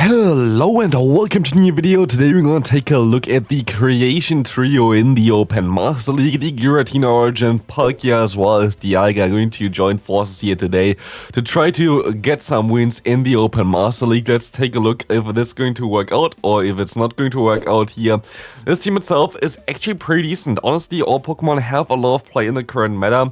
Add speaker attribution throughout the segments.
Speaker 1: Hello and welcome to a new video. Today we're going to take a look at the creation trio in the Open Master League. The Giratina Origin, Palkia as well as Dialga are going to join forces here today to try to get some wins in the Open Master League. Let's take a look if this is going to work out or if it's not going to work out here. This team itself is actually pretty decent. Honestly, all Pokemon have a lot of play in the current meta.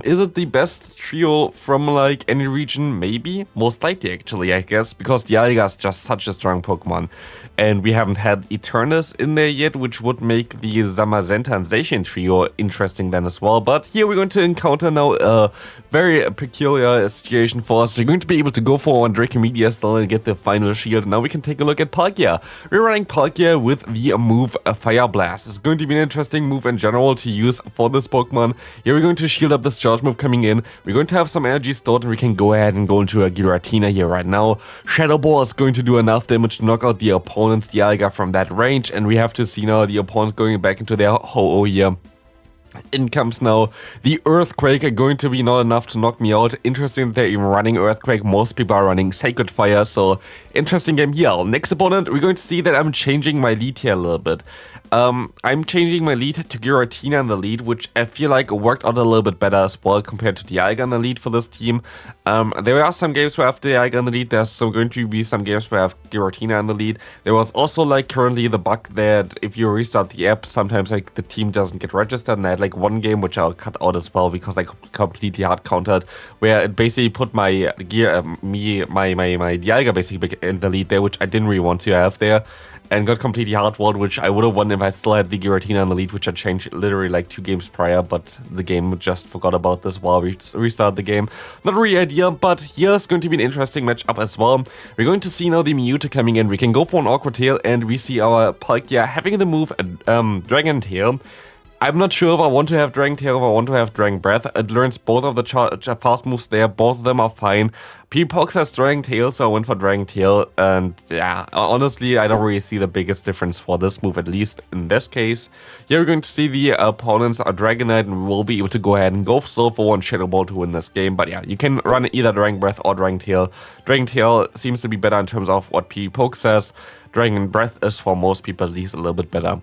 Speaker 1: Is it the best trio from like any region? Maybe. Most likely actually, I guess, because Dialga is just such a strong Pokemon. And we haven't had Eternatus in there yet, which would make the Zamazenta and Zacian trio interesting then as well. But here we're going to encounter now a very peculiar situation for us. We're going to be able to go for one Dracomedia still and get the final shield. Now we can take a look at Palkia. We're running Palkia with the move Fire Blast. It's going to be an interesting move in general to use for this Pokemon. Here we're going to shield up this charge move coming in. We're going to have some energy stored and we can go ahead and go into a Giratina here right now. Shadow Ball is going to do enough damage to knock out the opponent's Dialga from that range, and we have to see now the opponents going back into their Ho-Oh here. In comes now the Earthquake, going to be not enough to knock me out. Interesting that they're even running Earthquake. Most people are running Sacred Fire, so interesting game here. Next opponent, we're going to see that I'm changing my lead here a little bit. I'm changing my lead to Giratina in the lead, which I feel like worked out a little bit better as well compared to Dialga in the lead for this team. There are some games where I have Dialga in the lead. There's going to be some games where I have Giratina in the lead. There was also like currently the bug that if you restart the app, sometimes like the team doesn't get registered, and I had like one game which I'll cut out as well because I completely hard countered, where it basically put my Dialga basically in the lead there, which I didn't really want to have there. And got completely hard-walled, which I would have won if I still had the Giratina in the lead, which I changed literally like 2 games prior, but the game just forgot about this while we restarted the game. Not really ideal, but here's going to be an interesting matchup as well. We're going to see now the Mewtwo coming in. We can go for an Awkward Tail, and we see our Palkia having the move Dragon Tail. I'm not sure if I want to have Dragon Tail or if I want to have Dragon Breath. It learns both of the fast moves there. Both of them are fine. P-Pox has Dragon Tail, so I went for Dragon Tail. And yeah, honestly, I don't really see the biggest difference for this move, at least in this case. Here we're going to see the opponents are Dragonite, and we'll be able to go ahead and go slow for one Shadow Ball to win this game. But yeah, you can run either Dragon Breath or Dragon Tail. Dragon Tail seems to be better in terms of what P-Pox says. Dragon Breath is for most people at least a little bit better.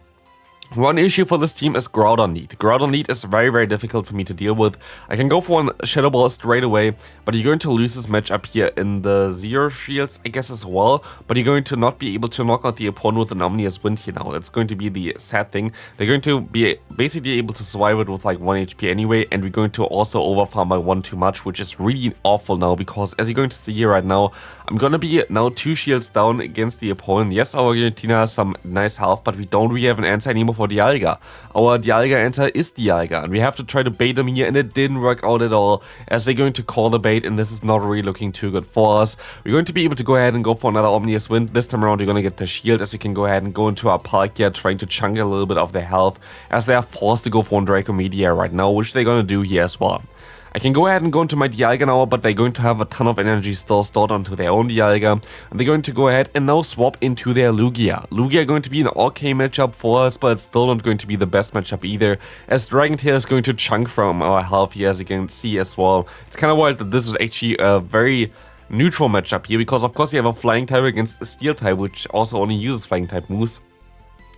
Speaker 1: One issue for this team is Groudon lead. Groudon lead is very, very difficult for me to deal with. I can go for one Shadow Ball straight away, but you're going to lose this matchup here in the Zero Shields, I guess, as well. But you're going to not be able to knock out the opponent with an Omnious Wind here now. That's going to be the sad thing. They're going to be basically able to survive it with like 1 HP anyway, and we're going to also overfarm by 1 too much, which is really awful now, because as you're going to see here right now, I'm going to be now 2 shields down against the opponent. Yes, our Giratina has some nice health, but we don't really have an answer anymore for Dialga. Our Dialga answer is Dialga, and we have to try to bait them here, and it didn't work out at all, as they're going to call the bait, and this is not really looking too good for us. We're going to be able to go ahead and go for another Omnious Wind. This time around, you're going to get the shield, as you can go ahead and go into our Palkia, trying to chunk a little bit of their health, as they are forced to go for a Dracomedia right now, which they're going to do here as well. I can go ahead and go into my Dialga now, but they're going to have a ton of energy still stored onto their own Dialga. And they're going to go ahead and now swap into their Lugia. Lugia going to be an okay matchup for us, but it's still not going to be the best matchup either, as Dragon Tail is going to chunk from our health here, as you can see as well. It's kind of wild that this was actually a very neutral matchup here, because of course you have a Flying type against a Steel type, which also only uses Flying type moves.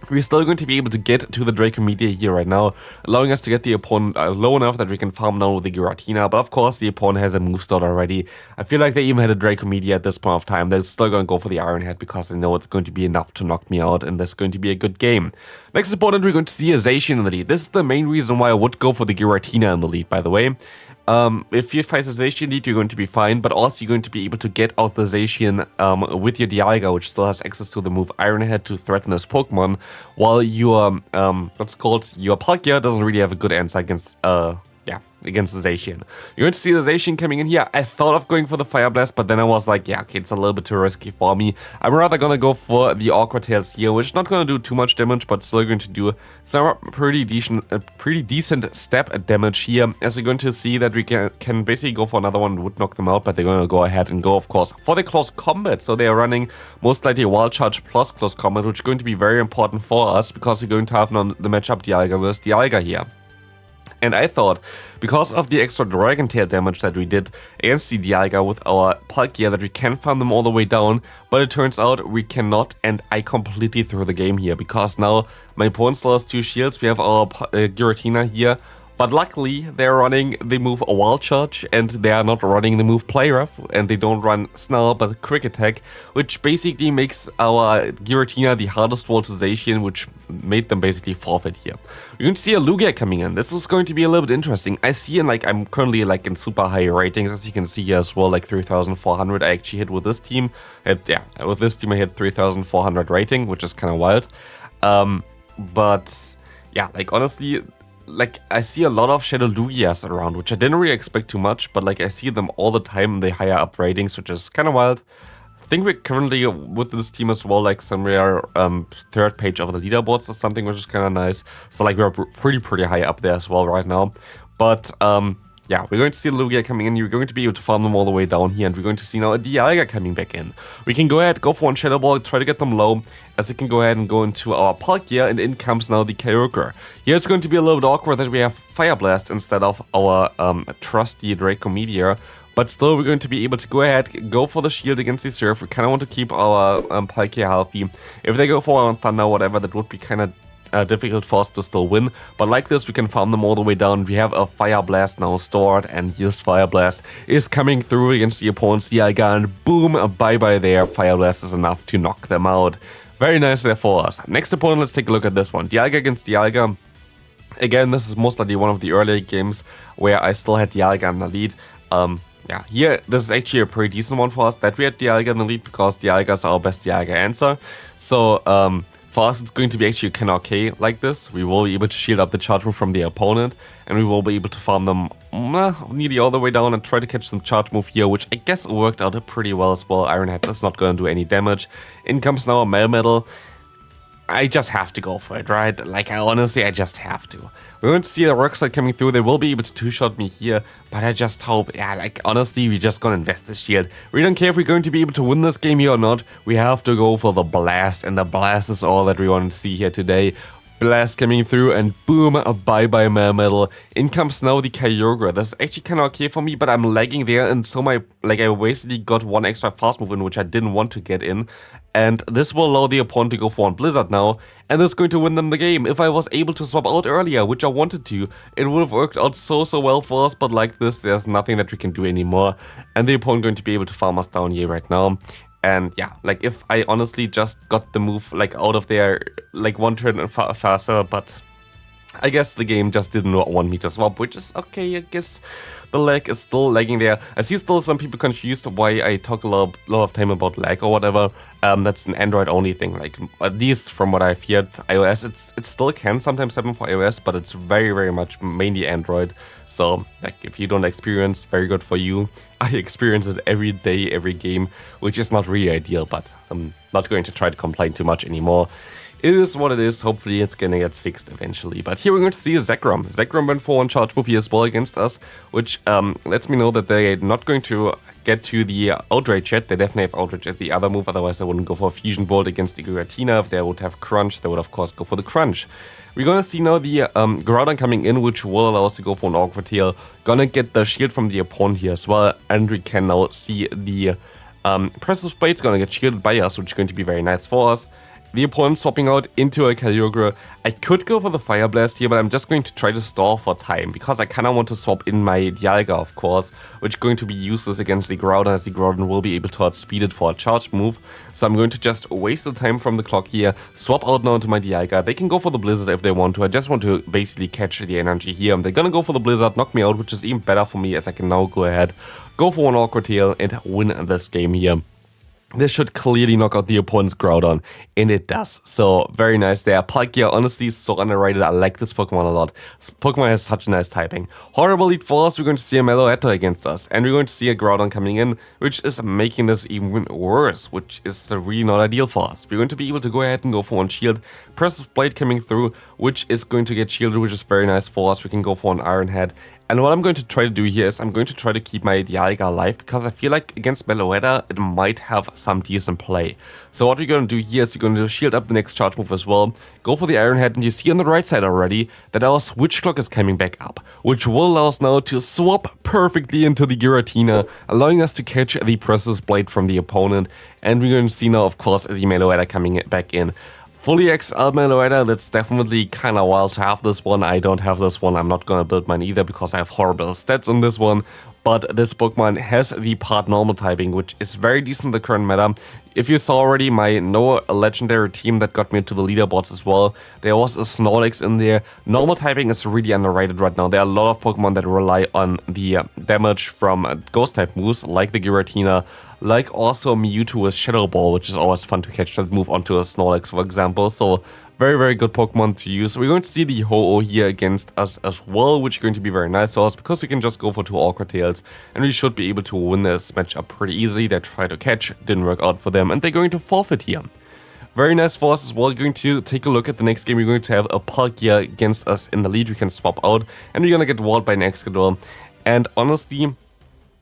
Speaker 1: We're still going to be able to get to the Dracomedia here right now, allowing us to get the opponent low enough that we can farm down with the Giratina, but of course the opponent has a move stored already. I feel like they even had a Dracomedia at this point of time. They're still going to go for the Iron Head because they know it's going to be enough to knock me out, and this is going to be a good game. Next opponent, we're going to see a Zacian in the lead. This is the main reason why I would go for the Giratina in the lead, by the way. If you face a Zacian lead, you're going to be fine, but also you're going to be able to get out the Zacian with your Dialga, which still has access to the move Iron Head to threaten this Pokemon, while your, your Palkia doesn't really have a good answer against, against the Zacian. You're going to see the Zacian coming in here. I thought of going for the Fire Blast, but then I was like, yeah, okay, it's a little bit too risky for me. I'm rather going to go for the Awkward Tails here, which is not going to do too much damage, but still going to do some pretty decent step damage here, as you're going to see that we can basically go for another one that would knock them out, but they're going to go ahead and go, of course, for the Close Combat. So they are running most likely Wild Charge plus Close Combat, which is going to be very important for us, because we're going to have the matchup Dialga versus Dialga here. And I thought, because of the extra Dragon Tail damage that we did against the Dialga with our Palkia, that we can farm them all the way down, but it turns out we cannot, and I completely threw the game here, because now my opponent still has 2 shields, we have our Giratina here, but luckily they're running the move Wild Charge, and they are not running the move Play Rough, and they don't run Snarl but Quick Attack, which basically makes our Giratina the hardest wall to Zacian, which made them basically forfeit here. You're going to see a Lugia coming in. This is going to be a little bit interesting. I see in I'm currently in super high ratings, as you can see here as well, 3,400 I actually hit with this team. With this team I hit 3,400 rating, which is kind of wild. But yeah, honestly, I see a lot of Shadow Lugias around, which I didn't really expect too much, but I see them all the time in the higher up ratings, which is kind of wild. I think we're currently with this team as well, somewhere 3rd page of the leaderboards or something, which is kind of nice. So we're pretty high up there as well right now. But yeah, we're going to see a Lugia coming in. You're going to be able to farm them all the way down here, and we're going to see now a Dialga coming back in. We can go ahead, go for one Shadow Ball, try to get them low, as we can go ahead and go into our Palkia, and in comes now the Kyogre. Here it's going to be a little bit awkward that we have Fire Blast instead of our trusty Draco Meteor, but still we're going to be able to go ahead, go for the shield against the Surf. We kind of want to keep our Palkia healthy. If they go for Thunder or whatever, that would be kind of difficult for us to still win, but like this we can farm them all the way down. We have a Fire Blast now stored, and this Fire Blast is coming through against the opponent's Dialga, and boom, bye-bye there. Fire Blast is enough to knock them out. Very nice there for us. Next opponent, let's take a look at this one. Dialga against Dialga. Again, this is most likely one of the earlier games where I still had Dialga in the lead. Yeah, here, this is actually a pretty decent one for us that we had Dialga in the lead, because Dialga is our best Dialga answer. So, for us, it's going to be actually kind of okay like this. We will be able to shield up the charge move from the opponent, and we will be able to farm them nearly all the way down and try to catch some charge move here, which I guess worked out pretty well as well. Iron Head is not going to do any damage. In comes now a Melmetal. I just have to go for it, right? Honestly, I just have to. We're going to see the Rock Slide coming through. They will be able to 2-shot me here, but I just hope, honestly, we're just gonna invest this shield. We don't care if we're going to be able to win this game here or not. We have to go for the Blast, and the Blast is all that we want to see here today. Blast coming through, and boom, bye-bye Melmetal. In comes now the Kyogre. That's actually kind of okay for me, but I'm lagging there, and so I basically got one extra fast move in, which I didn't want to get in. And this will allow the opponent to go for one Blizzard now, and this is going to win them the game. If I was able to swap out earlier, which I wanted to, it would have worked out so well for us, but like this, there's nothing that we can do anymore. And the opponent going to be able to farm us down here right now. And yeah, if I honestly just got the move out of there one turn faster, but I guess the game just didn't want me to swap, which is okay. I guess the lag is still lagging there. I see still some people confused why I talk a lot of time about lag or whatever. That's an Android only thing. At least from what I've heard, iOS it still can sometimes happen for iOS, but it's very much mainly Android. So if you don't experience, very good for you. I experience it every day, every game, which is not really ideal, but I'm not going to try to complain too much anymore. It is what it is. Hopefully it's gonna get fixed eventually. But here we're going to see a Zekrom. Zekrom went for one charge move here as well against us, which lets me know that they're not going to get to the Outrage yet. They definitely have Outrage at the other move, otherwise they wouldn't go for a Fusion Bolt against the Giratina. If they would have Crunch, they would of course go for the Crunch. We're gonna see now the Groudon coming in, which will allow us to go for an Awkward Tail. Gonna get the shield from the opponent here as well, and we can now see the Precious Blade's gonna get shielded by us, which is going to be very nice for us. The opponent swapping out into a Kyogre. I could go for the Fire Blast here, but I'm just going to try to stall for time, because I kind of want to swap in my Dialga, of course, which is going to be useless against the Groudon, as the Groudon will be able to outspeed it for a charge move. So I'm going to just waste the time from the clock here, swap out now into my Dialga. They can go for the Blizzard if they want to. I just want to basically catch the energy here. They're gonna go for the Blizzard, knock me out, which is even better for me, as I can now go ahead, go for one Awkward Tail, and win this game here. This should clearly knock out the opponent's Groudon, and it does. So, very nice there. Palkia, honestly, is so underrated. I like this Pokemon a lot. This Pokemon has such a nice typing. Horrible lead for us. We're going to see a Meloetta against us, and we're going to see a Groudon coming in, which is making this even worse, which is really not ideal for us. We're going to be able to go ahead and go for one shield. Precious Blade coming through, which is going to get shielded, which is very nice for us. We can go for an Iron Head, And what I'm going to try to do here is I'm going to try to keep my Dialga alive, because I feel like against MEWeedle it might have some decent play. So what we're going to do here is we're going to shield up the next charge move as well, go for the Iron Head, and you see on the right side already that our switch clock is coming back up, which will allow us now to swap perfectly into the Giratina, allowing us to catch the Precious Blade from the opponent. And we're going to see now, of course, the MEWeedle coming back in. Fully XL MEWeedle, that's definitely kind of wild to have this one. I don't have this one. I'm not going to build mine either because I have horrible stats on this one. But this Pokemon has the part normal typing, which is very decent in the current meta. If you saw already my no legendary team that got me to the leaderboards as well, there was a Snorlax in there. Normal typing is really underrated right now. There are a lot of Pokemon that rely on the damage from ghost type moves, like the Giratina, like also Mewtwo with Shadow Ball, which is always fun to catch that move onto a Snorlax, for example. So very, very good Pokemon to use. We're going to see the Ho-Oh here against us as well, which is going to be very nice for us because we can just go for 2 Awkward Tails and we should be able to win this matchup pretty easily. They tried to catch, didn't work out for them, and they're going to forfeit here. Very nice for us as well. We're going to take a look at the next game. We're going to have a Palkia against us in the lead. We can swap out and we're going to get walled by an Excadrill. And honestly,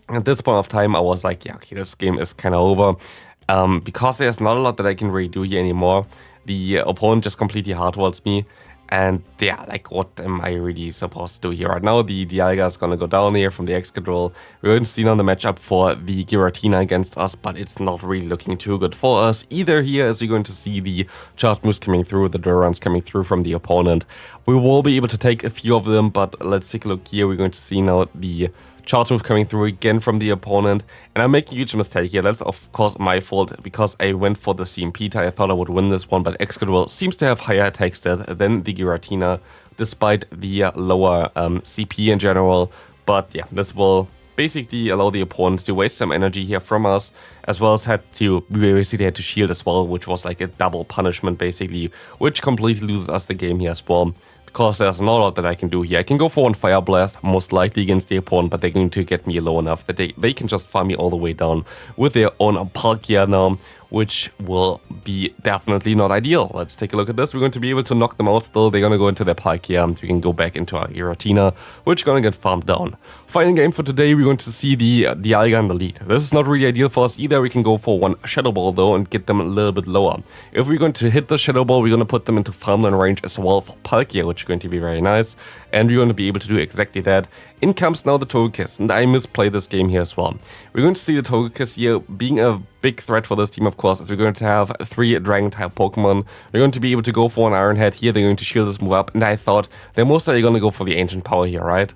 Speaker 1: at this point of time, I was like, yeah, okay, this game is kind of over. Because there's not a lot that I can really do here anymore. The opponent just completely hardwalls me. And yeah, like, what am I really supposed to do here right now? The Dialga is going to go down here from the Excadrill. We're going to see now the matchup for the Giratina against us, but it's not really looking too good for us either here, as we're going to see the charge moves coming through, the Durans coming through from the opponent. We will be able to take a few of them, but let's take a look here. We're going to see now the charge move coming through again from the opponent, and I'm making a huge mistake here. That's of course my fault because I went for the CMP tie. I thought I would win this one, but Excadrill seems to have higher attack stat than the Giratina, despite the lower CP in general. But yeah, this will basically allow the opponent to waste some energy here from us, as well as we basically had to shield as well, which was like a double punishment basically, which completely loses us the game here as well. Because there's not a lot that I can do here. I can go for 1 Fire Blast, most likely against the opponent, but they're going to get me low enough that they can just farm me all the way down with their own Palkia now, which will be definitely not ideal. Let's take a look at this. We're going to be able to knock them out still. They're going to go into their Palkia, and we can go back into our Giratina, which is going to get farmed down. Final game for today, we're going to see the Dialga in the lead. This is not really ideal for us either. We can go for 1 Shadow Ball though and get them a little bit lower. If we're going to hit the Shadow Ball, we're going to put them into farmland range as well for Palkia, which is going to be very nice. And we're going to be able to do exactly that. In comes now the Togekiss, and I misplay this game here as well. We're going to see the Togekiss here being a big threat for this team, of course, as we're going to have 3 Dragon-type Pokemon. We're going to be able to go for an Iron Head here. They're going to shield this move up, and I thought they're most likely going to go for the Ancient Power here, right?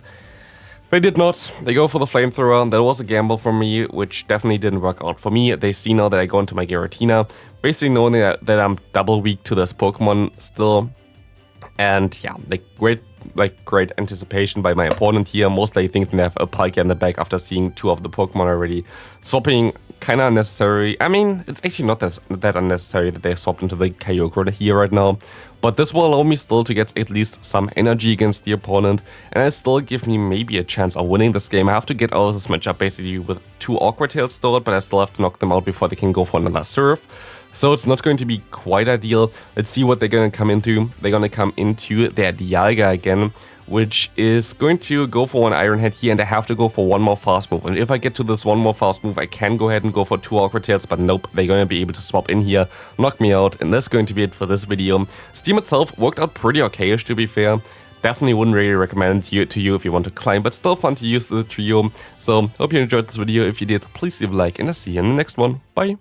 Speaker 1: They did not. They go for the Flamethrower. That was a gamble for me, which definitely didn't work out for me. They see now that I go into my Giratina, basically knowing that I'm double weak to this Pokemon still. And yeah, great anticipation by my opponent here. Mostly thinking they have a Palkia in the back after seeing 2 of the Pokemon already. Swapping kind of unnecessary. I mean, it's actually not that unnecessary that they swapped into the Kyogre here right now. But this will allow me still to get at least some energy against the opponent, and it still give me maybe a chance of winning this game. I have to get out of this matchup basically with 2 Awkward Tails stored, but I still have to knock them out before they can go for another Surf. So it's not going to be quite ideal. Let's see what they're going to come into. They're going to come into their Dialga again, which is going to go for 1 Iron Head here, and I have to go for 1 more fast move. And if I get to this 1 more fast move, I can go ahead and go for 2 Awkward Tails, but nope, they're going to be able to swap in here, knock me out, and that's going to be it for this video. Steam itself worked out pretty okay-ish, to be fair. Definitely wouldn't really recommend it to you if you want to climb, but still fun to use the trio. So, hope you enjoyed this video. If you did, please leave a like, and I'll see you in the next one. Bye!